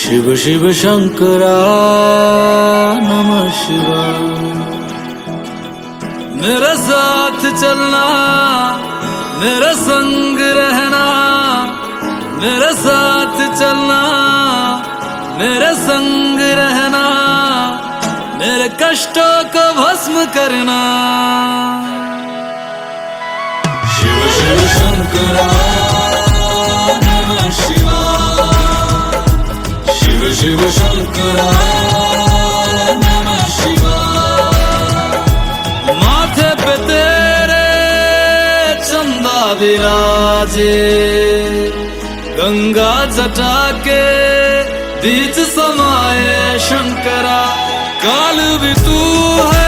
शिव शिव शंकरा नमः शिवाय। मेरे साथ चलना, मेरे संग रहना, मेरे साथ चलना, मेरे संग रहना, मेरे कष्टों को भस्म करना। शिव शिव शंकरा नमः शिवाय। शिव शिव शंकरा नमः शिवाय। माथे पे तेरे चंदा विराजे, गंगा जटा के बीच समाये शंकरा। काल भी तू है,